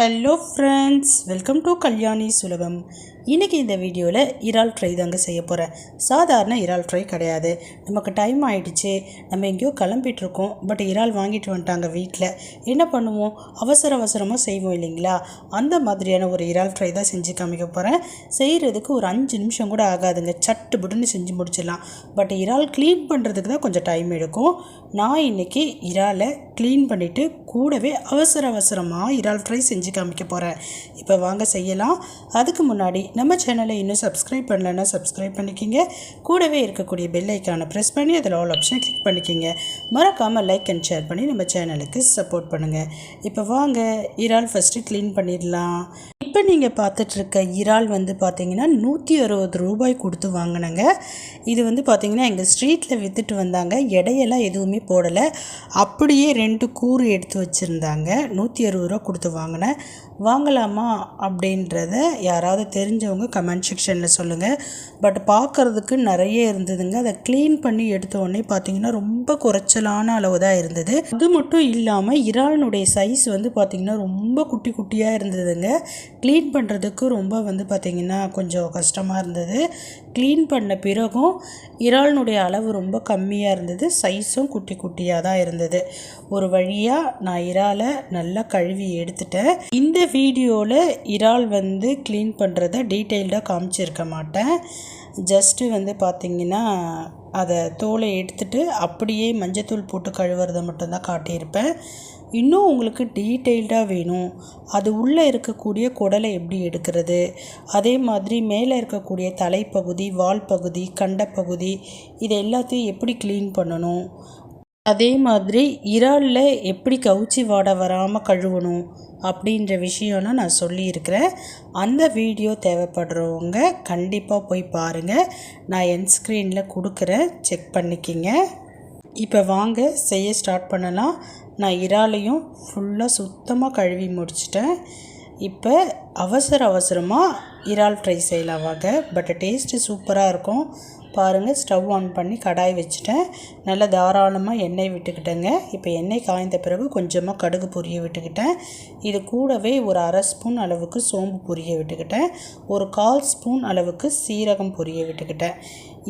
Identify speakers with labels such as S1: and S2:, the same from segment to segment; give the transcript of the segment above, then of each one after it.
S1: Hello friends, welcome to Kalyani சுலபம். இன்றைக்கி இந்த வீடியோவில் இறால் ஃப்ரை தாங்க செய்ய போகிறேன். சாதாரண இறால் ஃப்ரை கிடையாது. நமக்கு டைம் ஆகிடுச்சு, நம்ம எங்கேயோ கிளம்பிகிட்ருக்கோம். பட் இறால் வாங்கிட்டு வந்துட்டாங்க வீட்டில். என்ன பண்ணுவோம், அவசரமாக செய்வோம் இல்லைங்களா? அந்த மாதிரியான ஒரு இறால் ஃப்ரை தான் செஞ்சு காமிக்க போகிறேன். செய்கிறதுக்கு ஒரு 5 நிமிஷம் கூட ஆகாதுங்க, சட்டு புட்டுன்னு செஞ்சு முடிச்சிடலாம். பட் இறால் க்ளீன் பண்ணுறதுக்கு தான் கொஞ்சம் டைம் எடுக்கும். நான் இன்றைக்கி இறாலை க்ளீன் பண்ணிவிட்டு கூடவே அவசரமாக இறால் ஃப்ரை செஞ்சு காமிக்க போகிறேன். இப்போ வாங்க செய்யலாம். அதுக்கு முன்னாடி நம்ம சேனலை இன்னும் சப்ஸ்கிரைப் பண்ணலைன்னா சப்ஸ்கிரைப் பண்ணிக்கிங்க. கூடவே இருக்கக்கூடிய பெல் ஐக்கானை ப்ரெஸ் பண்ணி அதில் ஆல் ஆப்ஷனை கிளிக் பண்ணிக்கிங்க. மறக்காமல் லைக் அண்ட் ஷேர் பண்ணி நம்ம சேனலுக்கு சப்போர்ட் பண்ணுங்கள். இப்போ வாங்க இறால் ஃபஸ்ட்டு க்ளீன் பண்ணிடலாம். இப்போ நீங்கள் பார்த்துட்ருக்க இறால் பார்த்தீங்கன்னா 160 ரூபாய் கொடுத்து வாங்கினேங்க. இது பார்த்தீங்கன்னா எங்கள் ஸ்ட்ரீட்டில் விற்றுட்டு வந்தாங்க. எடையெல்லாம் எதுவுமே போடலை, அப்படியே 2 கூறு எடுத்து வச்சுருந்தாங்க. 160 ரூபா கொடுத்து வாங்கினேன். வாங்கலாமா அப்படின்றத யாராவது தெரிஞ்சவங்க கமெண்ட் செக்ஷனில் சொல்லுங்கள். பட் பார்க்குறதுக்கு நிறைய இருந்ததுங்க. அதை க்ளீன் பண்ணி எடுத்த உடனே பார்த்தீங்கன்னா ரொம்ப குறைச்சலான அளவு தான் இருந்தது. அது மட்டும் இல்லாமல் இறாலினுடைய சைஸ் பார்த்திங்கன்னா ரொம்ப குட்டி குட்டியாக இருந்ததுங்க. க்ளீன் பண்ணுறதுக்கு ரொம்ப பார்த்திங்கன்னா கொஞ்சம் கஷ்டமாக இருந்தது. க்ளீன் பண்ண பிறகும் இறாலினுடைய அளவு ரொம்ப கம்மியாக இருந்தது, சைஸும் குட்டி குட்டியாக தான் இருந்தது. ஒரு வழியாக நான் இறாலை நல்லா கழுவி எடுத்துட்டேன். இந்த வீடியோவில் இறால் க்ளீன் பண்ணுறத டீட்டெயில்டாக காமிச்சிருக்க மாட்டேன். ஜஸ்ட்டு பார்த்திங்கன்னா அதை தோலை எடுத்துகிட்டு அப்படியே மஞ்சத்தூள் போட்டு கழுவுறதை மட்டும்தான் காட்டியிருப்பேன். இன்னும் உங்களுக்கு டீட்டெயில்டாக வேணும், அது உள்ளே இருக்கக்கூடிய குடலை எப்படி எடுக்கிறது, அதே மாதிரி மேலே இருக்கக்கூடிய தலைப்பகுதி, வால் பகுதி, கண்டப்பகுதி, இது எல்லாத்தையும் எப்படி க்ளீன் பண்ணணும், அதே மாதிரி இறாலில் எப்படி கவுச்சி வாடை வராமல் கழுவணும் அப்படின்ற விஷயம்லாம் நான் சொல்லியிருக்கிறேன். அந்த வீடியோ தேவைப்படுறவங்க கண்டிப்பாக போய் பாருங்கள். நான் என் ஸ்க்ரீனில் கொடுக்குறேன், செக் பண்ணிக்கிங்க. இப்போ வாங்க செய்ய ஸ்டார்ட் பண்ணலாம். நான் இறாலையும் ஃபுல்லாக சுத்தமாக கழுவி முடிச்சிட்டேன். இப்போ அவசரமாக இறால் ஃப்ரை செய்யலாம் வாங்க. பட் டேஸ்ட்டு சூப்பராக இருக்கும். பாருங்கள், ஸ்டவ் ஆன் பண்ணி கடாய் வச்சுட்டேன். நல்லா தாராளமாக எண்ணெய் விட்டுக்கிட்டேங்க. இப்போ எண்ணெய் காய்ந்த பிறகு கொஞ்சமாக கடுகு பொரிய விட்டுக்கிட்டேன். இது கூடவே ஒரு 1/2 ஸ்பூன் அளவுக்கு சோம்பு பொரிய விட்டுக்கிட்டேன். ஒரு 1/4 ஸ்பூன் அளவுக்கு சீரகம் பொரிய விட்டுக்கிட்டேன்.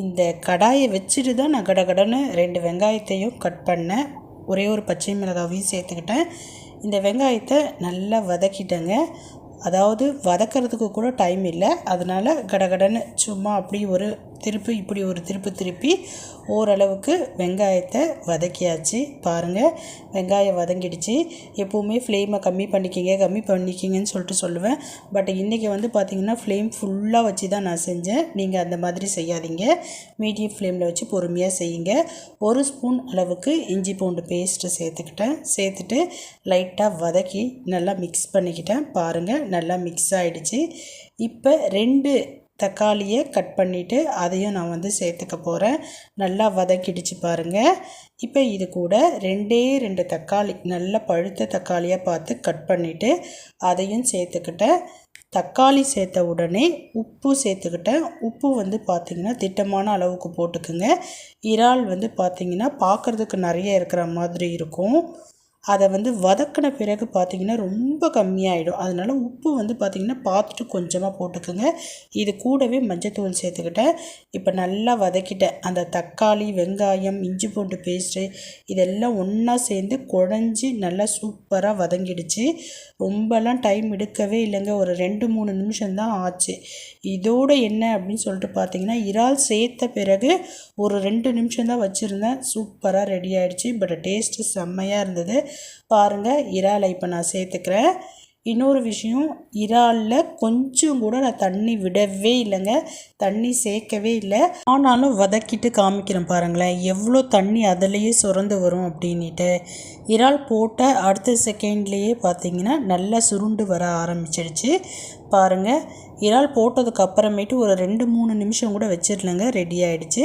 S1: இந்த கடாயை வச்சுட்டு தான் நான் கடகடன்னு 2 வெங்காயத்தையும் கட் பண்ணேன். ஒரே ஒரு பச்சை மிளகாவையும் சேர்த்துக்கிட்டேன். இந்த வெங்காயத்தை நல்லா வதக்கிட்டேங்க. அதாவது வதக்கிறதுக்கு கூட டைம் இல்லை, அதனால் கடகடன்னு சும்மா அப்படி ஒரு திருப்பி இப்படி ஒரு திருப்பி ஓரளவுக்கு வெங்காயத்தை வதக்கியாச்சு. பாருங்கள், வெங்காயம் வதங்கிடுச்சு. எப்போவுமே ஃப்ளேமை கம்மி பண்ணிக்கிங்கன்னு சொல்லிட்டு சொல்லுவேன். பட் இன்றைக்கி பார்த்திங்கன்னா ஃப்ளேம் ஃபுல்லாக வச்சு தான் நான் செஞ்சேன். நீங்கள் அந்த மாதிரி செய்யாதீங்க, மீடியம் ஃப்ளேமில் வச்சு பொறுமையாக செய்யுங்க. 1 ஸ்பூன் அளவுக்கு இஞ்சி பூண்டு பேஸ்ட்டு சேர்த்துட்டு லைட்டாக வதக்கி நல்லா மிக்ஸ் பண்ணிக்கிட்டேன். பாருங்கள், நல்லா மிக்ஸ் ஆகிடுச்சு. இப்போ 2 தக்காளியை கட் பண்ணிவிட்டு அதையும் நான் சேர்த்துக்க போகிறேன். நல்லா வதக்கிடுச்சு பாருங்கள். இப்போ இது கூட 2 தக்காளி, நல்ல பழுத்த தக்காளியாக பார்த்து கட் பண்ணிவிட்டு அதையும் சேர்த்துக்கிட்டேன். தக்காளி சேர்த்த உடனே உப்பு சேர்த்துக்கிட்டேன். உப்பு பார்த்திங்கன்னா திட்டமான அளவுக்கு போட்டுக்குங்க. இறால் பார்த்திங்கன்னா பார்க்குறதுக்கு நிறைய இருக்கிற மாதிரி இருக்கும். அதை வதக்கின பிறகு பார்த்திங்கன்னா ரொம்ப கம்மியாகிடும். அதனால் உப்பு பார்த்திங்கன்னா பார்த்துட்டு கொஞ்சமாக போட்டுக்குங்க. இது கூடவே மஞ்சத்தூள் சேர்த்துக்கிட்டேன். இப்போ நல்லா வதக்கிட்டேன். அந்த தக்காளி, வெங்காயம், இஞ்சி பூண்டு பேஸ்ட்டு இதெல்லாம் ஒன்றா சேர்ந்து குழஞ்சி நல்லா சூப்பராக வதங்கிடுச்சு. ரொம்பலாம் டைம் எடுக்கவே இல்லைங்க, ஒரு 2-3 நிமிஷம்தான் ஆச்சு. இதோடு என்ன அப்படின்னு சொல்லிட்டு பார்த்திங்கன்னா இறால் சேர்த்த பிறகு ஒரு 2 நிமிஷம் தான் வச்சுருந்தேன். சூப்பராக ரெடி ஆகிடுச்சு. பட் டேஸ்ட்டு செம்மையாக இருந்தது. பாருங்கள், இறாலை இப்போ நான் சேர்த்துக்கிறேன். இன்னொரு விஷயம், இறாலில் கொஞ்சம் கூட நான் தண்ணி விடவே இல்லைங்க, தண்ணி சேர்க்கவே இல்லை. ஆனாலும் வதக்கிட்டு காமிக்கிறேன் பாருங்களேன், எவ்வளோ தண்ணி அதிலேயே சுரந்து வரும் அப்படின்ட்டு. இறால் போட்ட அடுத்த செகண்ட்லேயே பார்த்திங்கன்னா நல்லா சுருண்டு வர ஆரம்பிச்சிடுச்சு. பாருங்கள், இறால் போட்டதுக்கு அப்புறமேட்டு ஒரு 2-3 நிமிஷம் கூட வச்சிடலங்க, ரெடி ஆகிடுச்சு.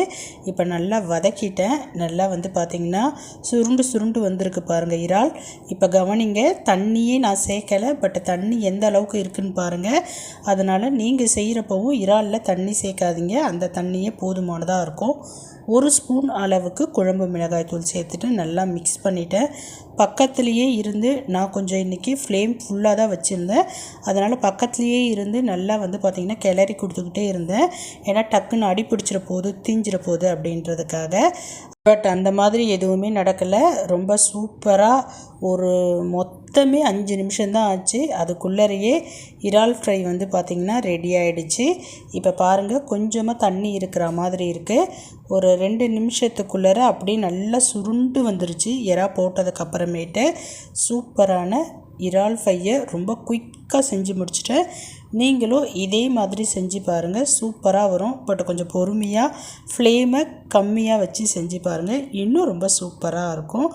S1: இப்போ நல்லா வதக்கிட்டேன். நல்லா பார்த்திங்கன்னா சுருண்டு வந்திருக்கு பாருங்கள் இறால். இப்போ கவனிங்க, தண்ணியே நான் சேர்க்கலை, பட் தண்ணி எந்த அளவுக்கு இருக்குதுன்னு பாருங்கள். அதனால் நீங்கள் செய்கிறப்பவும் இறாலில் தண்ணி சேர்க்காதீங்க, அந்த தண்ணியே போதுமானதாக இருக்கும். 1 ஸ்பூன் அளவுக்கு குழம்பு மிளகாய் தூள் சேர்த்துட்டு நல்லா மிக்ஸ் பண்ணிவிட்டேன். பக்கத்துலேயே இருந்து நான் கொஞ்சம் இன்றைக்கி ஃப்ளேம் ஃபுல்லாக தான் வச்சுருந்தேன். அதனால் பக்கத்துலேயே இருந்து நல்லா வந்து பார்த்திங்கன்னா கிளறி கொடுத்துக்கிட்டே இருந்தேன். ஏன்னா டக்குன்னு அடி பிடிச்சிட போகுது, தீஞ்சிட போகுது அப்படின்றதுக்காக. பட் அந்த மாதிரி எதுவுமே நடக்கலை. ரொம்ப சூப்பராக ஒரு மொத்தமே 5 நிமிஷம்தான் ஆச்சு. அதுக்குள்ளரையே இறால் ஃப்ரை வந்து பார்த்திங்கன்னா ரெடி ஆகிடுச்சு. இப்போ பாருங்கள், கொஞ்சமாக தண்ணி இருக்கிற மாதிரி இருக்குது. ஒரு 2 நிமிஷத்துக்குள்ளர அப்படியே நல்லா சுருண்டு வந்துருச்சு. இறா போட்டதுக்கப்புறமேட்டு சூப்பரான இறால் ஃப்ரையை ரொம்ப குயிக்காக செஞ்சு முடிச்சிட்டேன். நீங்களும் இதே மாதிரி செஞ்சு பாருங்கள், சூப்பராக வரும். பட் கொஞ்சம் பொறுமையாக ஃப்ளேமை கம்மியாக வச்சு செஞ்சு பாருங்கள், இன்னும் ரொம்ப சூப்பராக இருக்கும்.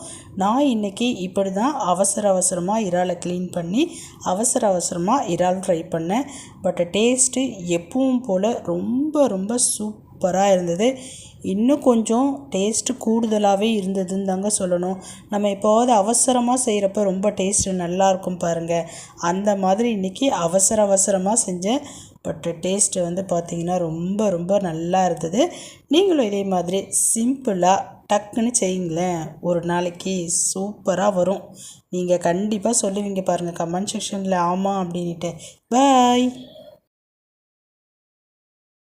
S1: நான் இன்றைக்கி இப்படி தான் அவசரமாக இறாலை க்ளீன் பண்ணி அவசரமாக இறால் ஃப்ரை பண்ணேன். பட் டேஸ்ட்டு எப்பவும் போல் ரொம்ப சூப்பராக இருந்தது. இன்னும் கொஞ்சம் டேஸ்ட்டு கூடுதலாகவே இருந்ததுன்னு தாங்க சொல்லணும். நம்ம எப்போவாவது அவசரமாக செய்கிறப்ப ரொம்ப டேஸ்ட்டு நல்லாயிருக்கும் பாருங்கள். அந்த மாதிரி இன்றைக்கி அவசரமாக செஞ்சேன். பட் டேஸ்ட்டு வந்து பார்த்திங்கன்னா ரொம்ப நல்லா இருந்தது. நீங்களும் இதே மாதிரி சிம்பிளாக டக்குன்னு செய்யுங்களேன், ஒரு நாளைக்கு சூப்பராக வரும். நீங்கள் கண்டிப்பாக சொல்லுவீங்க பாருங்கள் கமெண்ட் செக்ஷனில், ஆமாம் அப்படின்ட்டு. பாய்.